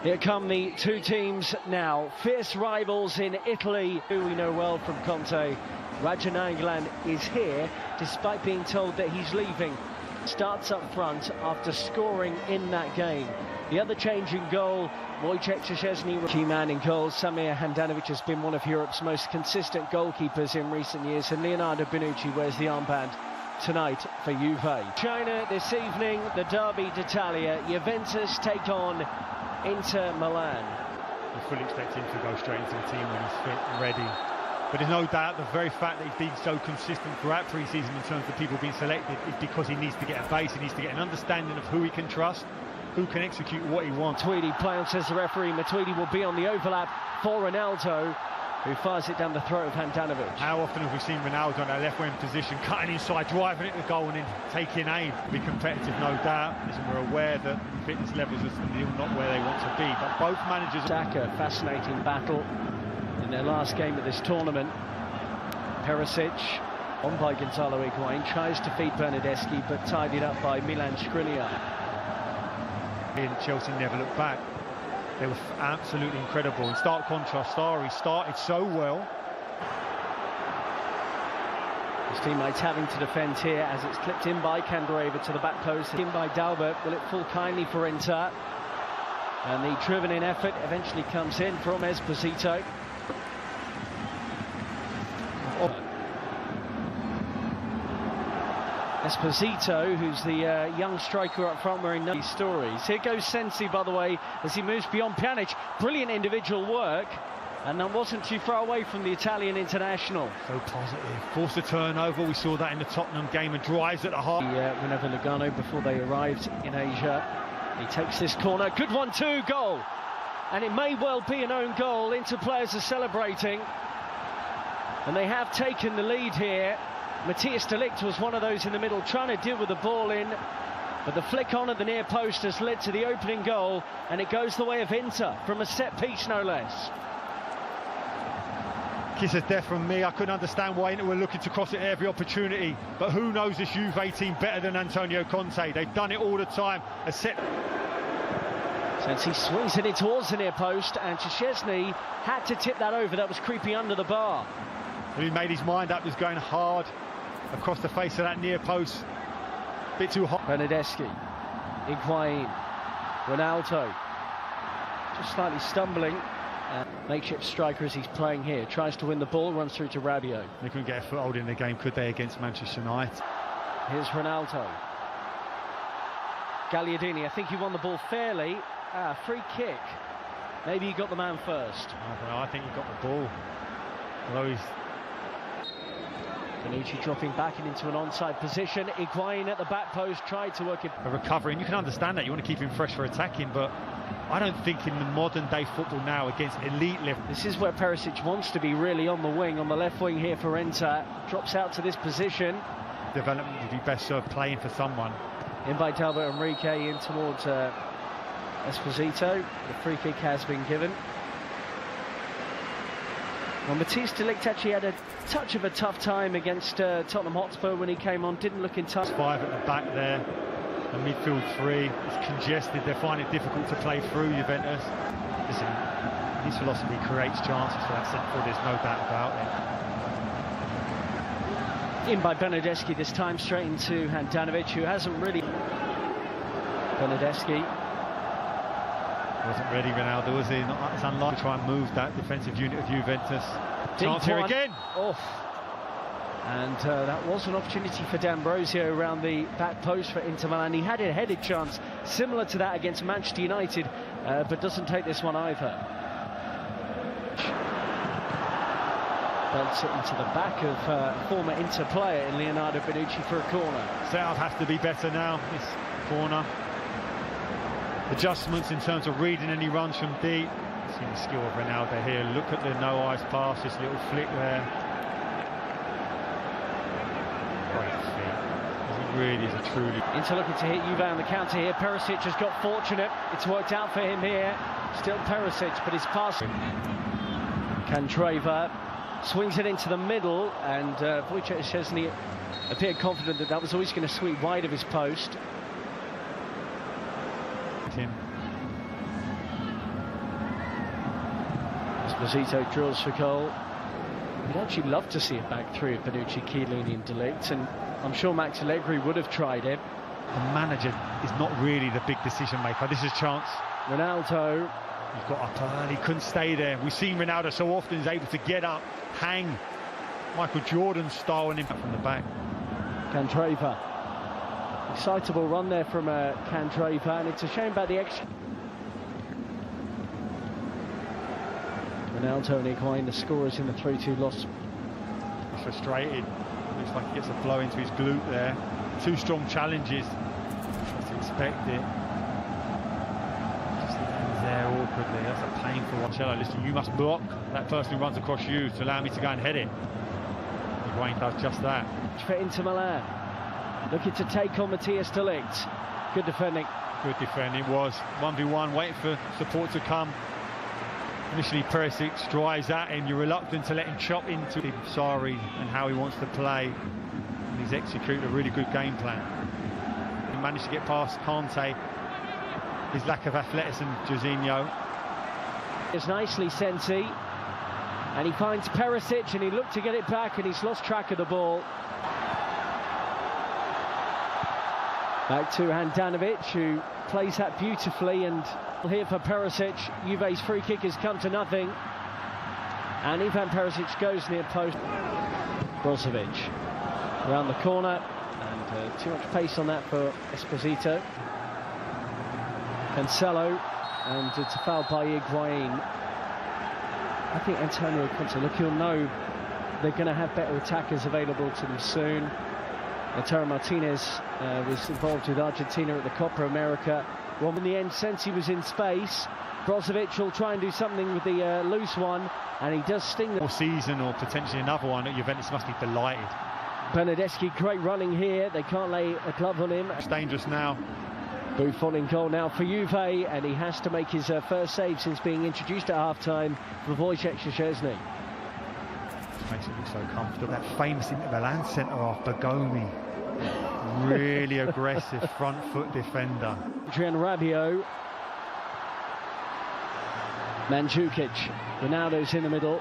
Here come the two teams now, fierce rivals in Italy, who we know well from Conte. Inter is here, despite being told that he's leaving. Starts up front after scoring in that game. The other change in goal, Wojciech Szczesny, key man in goal. Samir Handanovic has been one of Europe's most consistent goalkeepers in recent years, and Leonardo Bonucci wears the armband tonight for Juve. China this evening, the Derby d'Italia. Juventus take on Inter Millan. You fully expect him to go straight into the team when he's fit and ready. But there's no doubt the very fact that he's been so consistent throughout pre-season in terms of people being selected is because he needs to get a base, he needs to get an understanding of who he can trust, who can execute what he wants. Matuidi play on, says the referee. Matuidi will be on the overlap for Ronaldo, who fires it down the throat of Handanovic. How often have we seen Ronaldo in that left-wing position, cutting inside, driving it to goal and then taking aim? Be competitive, no doubt, as we're aware that fitness levels are still not where they want to be. But both managers... Saka, fascinating battle in their last game of this tournament. Perisic, on by Gonzalo Higuain, tries to feed Bernardeschi, but tidied up by Milan Skriniar. Chelsea never looked back. They were absolutely incredible. In stark contrast, Sarri started so well. His teammates having to defend here as it's clipped in by Candreva to the back post. In by Dalbert. Will it fall kindly for Inter? And the driven-in effort eventually comes in from Esposito. Esposito, who's the young striker up front, wearing these stories. Here goes Sensi, by the way, as he moves beyond Pjanic. Brilliant individual work, and that wasn't too far away from the Italian international. So positive. Forced a turnover. We saw that in the Tottenham game, and drives at the heart. Whenever Lugano, before they arrived in Asia, he takes this corner. Good 1-2 goal, and it may well be an own goal. Inter players are celebrating, and they have taken the lead here. Matthias de Ligt was one of those in the middle trying to deal with the ball in, but the flick on at the near post has led to the opening goal, and it goes the way of Inter from a set piece, no less. Kiss of death from me. I couldn't understand why Inter were looking to cross it at every opportunity, but who knows this Juve team better than Antonio Conte? They've done it all the time. A set. Since he swings it in towards the near post, and Szczesny had to tip that over. That was creeping under the bar. He made his mind up. He's going hard across the face of that near post. Bit too hot. Bernardeschi, Higuain, Ronaldo, just slightly stumbling. Makeshift striker as he's playing here, tries to win the ball, runs through to Rabiot. They couldn't get a foothold in the game, could they, against Manchester United? Here's Ronaldo. Gagliardini, I think he won the ball fairly. Free kick. Maybe he got the man first. I don't know, I think he got the ball. Although he's... Bonucci dropping back into an onside position. Higuain at the back post tried to work it. A recovery, and you can understand that. You want to keep him fresh for attacking, but I don't think in the modern day football now against elite level. This is where Perisic wants to be, really, on the wing, on the left wing here for Inter. Drops out to this position. Development would be best served playing for someone. In by Dalbert Enrique in towards Esposito. The free kick has been given. Well, Matthias de Ligt actually had a touch of a tough time against Tottenham Hotspur when he came on, didn't look in touch. 5 at the back there, the midfield 3, it's congested, they're finding it difficult to play through Juventus. Listen, his philosophy creates chances for that centre forward, there's no doubt about it. In by Bernardeschi this time, straight into Handanovic, who hasn't really... Bernardeschi. Wasn't ready, Ronaldo, was he? It's unlikely to try and move that defensive unit of Juventus. Chance here again. Off. And that was an opportunity for D'Ambrosio around the back post for Inter Milan. He had a headed chance similar to that against Manchester United, but doesn't take this one either. Belts it into the back of former Inter player in Leonardo Bonucci for a corner. Setup has to be better now, this corner. Adjustments in terms of reading any runs from deep. See the skill of Ronaldo here. Look at the no eyes pass, this little flick there. Great feet. He really is a truly... Inter looking to hit Juve on the counter here. Perisic has got fortunate. It's worked out for him here. Still Perisic, but his pass... Candreva swings it into the middle, and Wojciech Szczesny appeared confident that that was always going to sweep wide of his post. Him. Esposito drills for goal. We'd actually love to see a back three of Bonucci, Chiellini and De Ligt, and I'm sure Max Allegri would have tried it. The manager is not really the big decision maker. This is a chance. Ronaldo. He got up early, couldn't stay there. We've seen Ronaldo so often, he's able to get up, hang. Michael Jordan style and impact from the back. Candreva. Excitable run there from Candreva, and it's a shame about the extra. Ronaldo and Higuain, the scorers in the 3-2 loss. He's frustrated. Looks like he gets a blow into his glute there. Two strong challenges. Just expect it. Just lands there awkwardly. That's a painful one. Cello, listen, you must block that person who runs across you to allow me to go and head it. Higuain does just that. For Inter Millan. Looking to take on Matthias De Ligt. Good defending. Good defending. It was 1v1, waiting for support to come. Initially Perisic drives at him, you're reluctant to let him chop into him. Sarri and how he wants to play. And he's executed a really good game plan. He managed to get past Kante. His lack of athleticism, Jorginho. It's nicely Sensi. And he finds Perisic and he looked to get it back and he's lost track of the ball. Back to Handanovic, who plays that beautifully, and here for Perisic. Juve's free kick has come to nothing, and Ivan Perisic goes near post. Brozovic around the corner, and too much pace on that for Esposito. Cancelo, and it's a foul by Higuain. I think Antonio Conte, look, he'll know they're going to have better attackers available to them soon. Lautaro Martinez was involved with Argentina at the Copa America. Well, in the end, Sensi was in space. Brozovic will try and do something with the loose one, and he does sting More season or potentially another one at Juventus must be delighted. Bernardeschi, great running here. They can't lay a glove on him. It's dangerous now. Buffon in goal now for Juve, and he has to make his first save since being introduced at half-time for Wojciech Szczesny. Makes it look so comfortable. That famous Inter Millan centre-half, Bergomi. Really aggressive front foot defender. Adrian Rabiot. Mandzukic. Ronaldo's in the middle.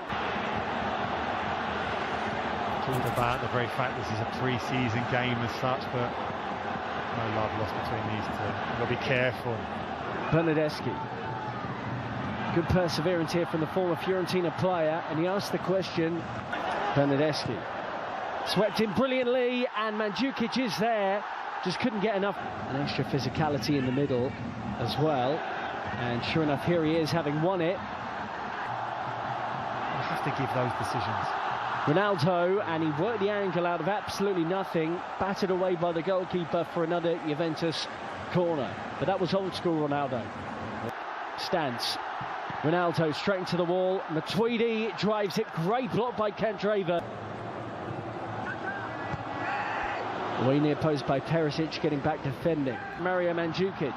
Talked about the very fact this is a pre-season game as such, but no love lost between these two. You've got to be careful. Bernardeschi. Good perseverance here from the former Fiorentina player, and he asked the question. Bernardeschi swept in brilliantly, and Mandzukic is there, just couldn't get enough. An extra physicality in the middle as well, and sure enough, here he is, having won it. You have to give those decisions. Ronaldo, and he worked the angle out of absolutely nothing, battered away by the goalkeeper for another Juventus corner, but that was old school Ronaldo. Stance. Ronaldo straight into the wall. Matuidi drives it. Great block by Candreva. Away near post by Perisic, getting back defending. Mario Mandzukic.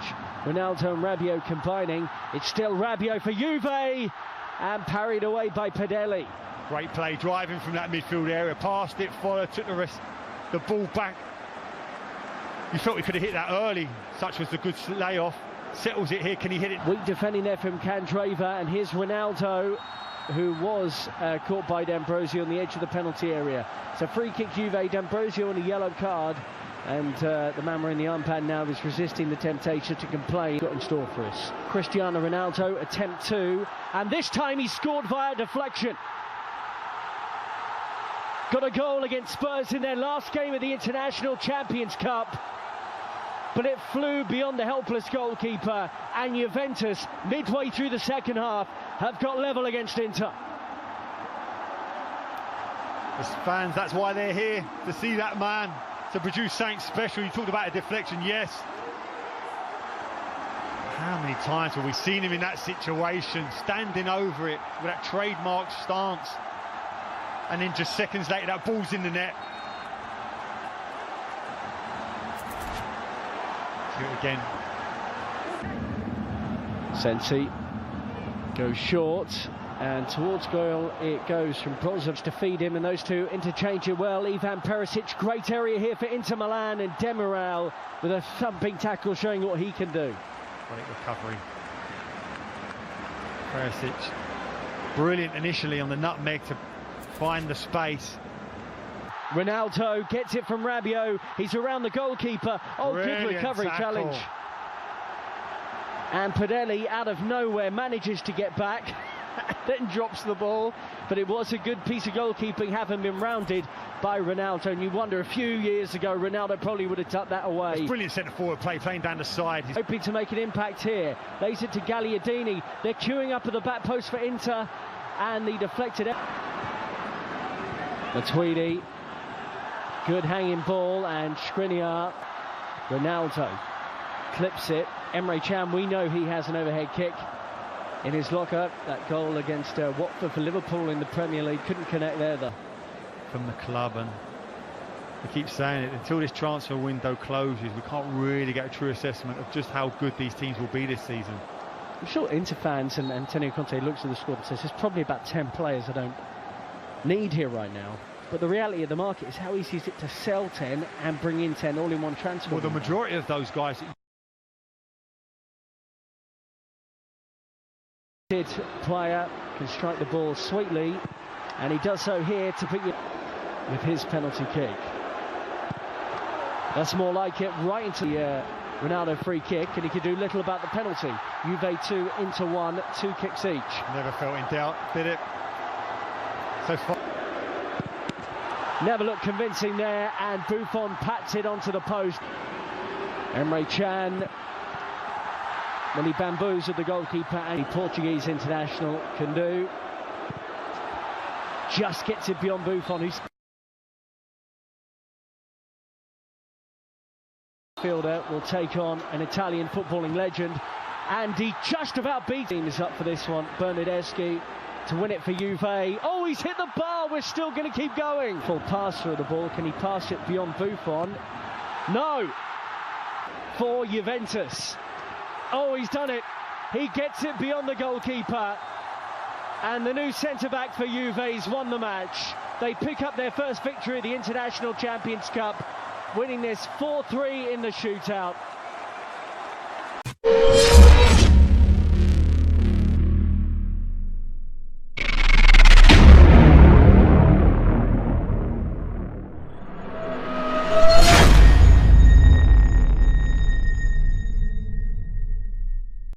Ronaldo and Rabiot combining. It's still Rabiot for Juve, and parried away by Padelli. Great play, driving from that midfield area, passed it, followed, took the ball back. You felt he could have hit that early. Such was the good layoff. Settles it here, can he hit it? Weak defending there from Candreva, and here's Ronaldo, who was caught by D'Ambrosio on the edge of the penalty area. It's a free kick Juve, D'Ambrosio on a yellow card, and the man wearing the armband now is resisting the temptation to complain. Got in store for us. Cristiano Ronaldo, attempt 2, and this time he scored via deflection. Got a goal against Spurs in their last game of the International Champions Cup, but it flew beyond the helpless goalkeeper, and Juventus, midway through the second half, have got level against Inter. As fans, that's why they're here, to see that man, to produce something special. You talked about a deflection, yes. How many times have we seen him in that situation, standing over it with that trademark stance, and then just seconds later that ball's in the net. Do it again. Sensi goes short, and towards goal it goes from Brozovic to feed him, and those two interchange it well. Ivan Perisic, great area here for Inter Milan, and Demiral with a thumping tackle showing what he can do. Great recovery. Perisic Brilliant initially on the nutmeg to find the space. Ronaldo gets it from Rabiot. He's around the goalkeeper. Oh, Brilliant good recovery tackle. challenge. And Padelli, out of nowhere, manages to get back. Then drops the ball. But it was a good piece of goalkeeping, having been rounded by Ronaldo. And you wonder, a few years ago, Ronaldo probably would have tucked that away. It's brilliant centre-forward play, playing down the side. Hoping to make an impact here. Lays it to Gagliardini. They're queuing up at the back post for Inter. And the deflected... Matuidi. Good hanging ball, and Skriniar. Ronaldo clips it. Emre Can, we know he has an overhead kick in his locker. That goal against Watford for Liverpool in the Premier League, couldn't connect there though. From the club, and we keep saying it, until this transfer window closes, we can't really get a true assessment of just how good these teams will be this season. I'm sure Inter fans and Antonio Conte looks at the squad and says there's probably about 10 players I don't need here right now. But the reality of the market is how easy is it to sell 10 and bring in 10 all in one transfer? Well, the majority of those guys... Player can strike the ball sweetly, and he does so here to put you with his penalty kick. That's more like it, right into the Ronaldo free kick, and he can do little about the penalty. Juve 2, Inter 1, 2 kicks each. Never felt in doubt, did it? So far. Never looked convincing there, and Buffon pats it onto the post. Emre Can, then he bamboozled the goalkeeper, and the Portuguese international can do. Just gets it beyond Buffon, who's... Fielder will take on an Italian footballing legend, and he just about beats him. Is up for this one, Bernardeschi to win it for Juve. Oh, he's hit the bar, we're still going to keep going. Full pass through the ball, can he pass it beyond Buffon? No! For Juventus. Oh, he's done it. He gets it beyond the goalkeeper. And the new centre-back for Juve's won the match. They pick up their first victory at the International Champions Cup, winning this 4-3 in the shootout.